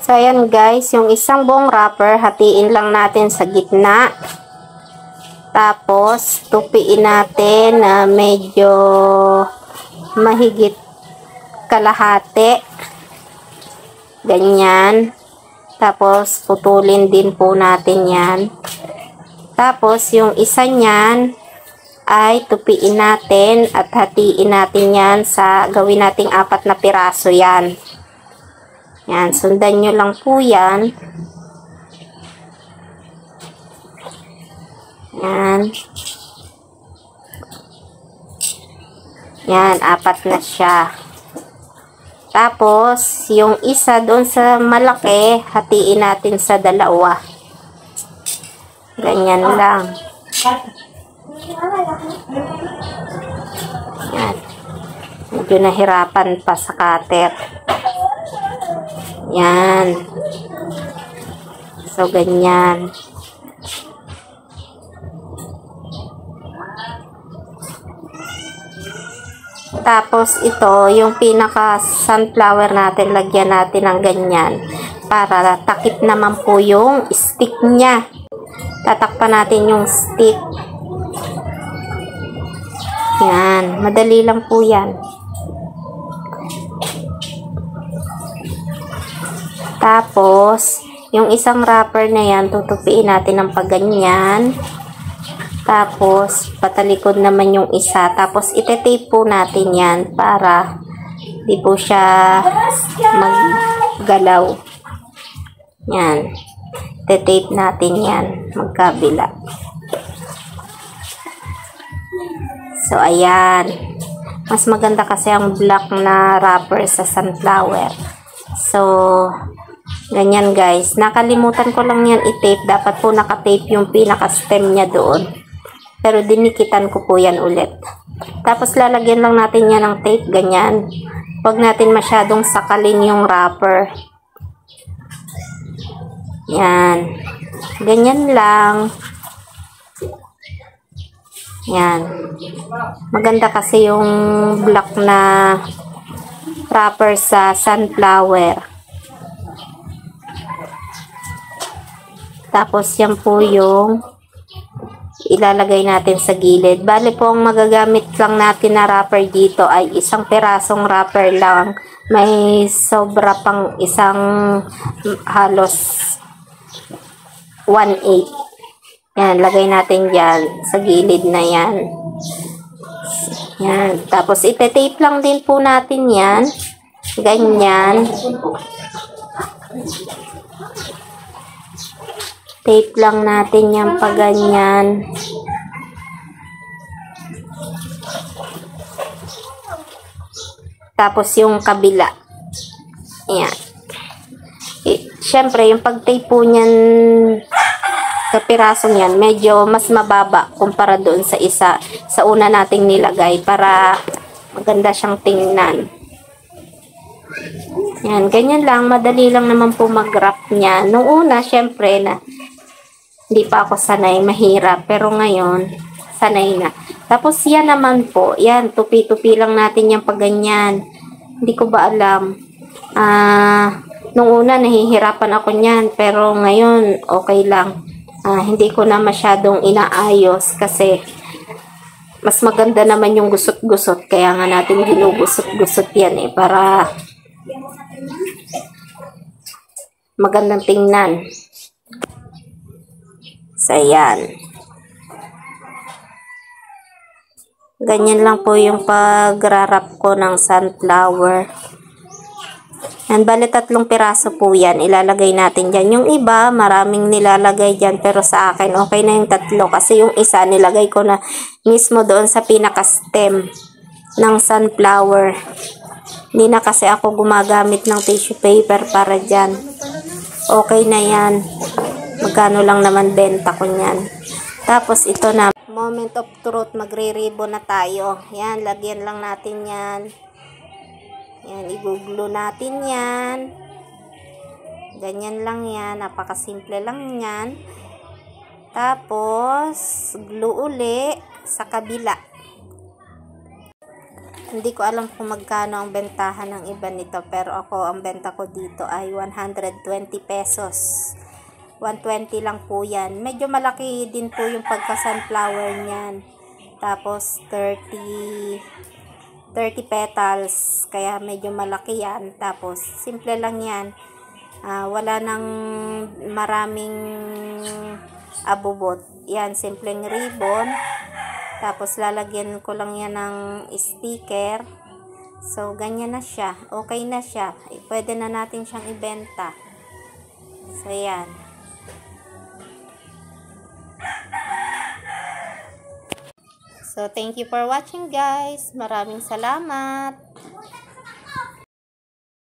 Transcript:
So, ayan guys, yung isang buong wrapper, hatiin lang natin sa gitna. Tapos, tupiin natin na medyo mahigit kalahati. Ganyan. Tapos, putulin din po natin yan. Tapos, yung isa niyan ay tupiin natin at hatiin natin yan sa gawin nating 4 na piraso yan. Yan, sundan nyo lang po yan. Yan. Yan, 4 na siya. Tapos, yung isa doon sa malaki, hatiin natin sa 2. Ganyan lang. Yan. Medyo nahirapan pa sa cutter. Yan. So, ganyan. Tapos, ito, yung pinaka sunflower natin, lagyan natin ng ganyan. Para takip naman po yung stick niya. Tatakpan natin yung stick. Yan. Madali lang po yan. Tapos, yung isang wrapper na yan, tutupiin natin ng pagganyan. Tapos, patalikod naman yung isa. Tapos, ite-tape po natin yan para di po siya maggalaw. Yan. Ite-tape natin yan. Magkabila. So, ayan. Mas maganda kasi ang black na wrapper sa sunflower. So, ganyan guys. Nakalimutan ko lang yan i-tape. Dapat po naka-tape yung pinaka-stem niya doon. Pero dinikitan ko po yan ulit. Tapos lalagyan lang natin yan ng tape. Ganyan. Huwag natin masyadong sakalin yung wrapper. Yan. Ganyan lang. Yan. Maganda kasi yung black na wrapper sa sunflower. Tapos yan po yung ilalagay natin sa gilid. Bale po ang magagamit lang natin na wrapper dito ay isang pirasong wrapper lang. May sobra pang isang halos 1/8. Yan, lagay natin dyan sa gilid na yan. Yan. Tapos ite-tape lang din po natin yan. Ganyan. Tape lang natin yan pa ganyan. Tapos yung kabila. Ayan. Siyempre, yung pag-tape po niyan sa pirasong yan, medyo mas mababa kumpara doon sa isa. Sa una nating nilagay para maganda siyang tingnan. Yan, ganyan lang. Madali lang naman po mag-wrap niya. Nung una, siyempre, na hindi pa ako sanay, mahirap. Pero ngayon, sanay na. Tapos yan naman po, yan, tupi-tupi lang natin yung pag ganyan. Hindi ko ba alam. Nung una, nahihirapan ako niyan. Pero ngayon, okay lang. Hindi ko na masyadong inaayos kasi mas maganda naman yung gusot-gusot. Kaya nga natin ginugusot-gusot yan para magandang tingnan. So, ayan. Ganyan lang po yung pag-wrap ko ng sunflower. Yan, bali 3 piraso po yan. Ilalagay natin dyan. Yung iba, maraming nilalagay dyan. Pero sa akin, okay na yung 3. Kasi yung isa, nilagay ko na mismo doon sa pinaka-stem ng sunflower. Hindi na kasi ako gumagamit ng tissue paper para dyan. Okay na yan. Magkano lang naman benta ko niyan. Tapos ito na, moment of truth, magre-ribbon na tayo. Yan, lagyan lang natin yan. Yan, i-glue natin yan. Ganyan lang yan, napakasimple lang yan. Tapos, glue uli sa kabila. Hindi ko alam kung magkano ang bentahan ng iba nito, pero ako, ang benta ko dito ay 120 pesos. 120 lang po yan. Medyo malaki din po yung pagka-sunflower niyan. Tapos 30 petals, kaya medyo malaki yan. Tapos simple lang yan. Wala nang maraming abubot. Yan, simpleng ribbon. Tapos lalagyan ko lang yan ng sticker. So ganyan na siya. Okay na siya. Pwede na natin siyang ibenta. So yan. So thank you for watching guys. Maraming salamat.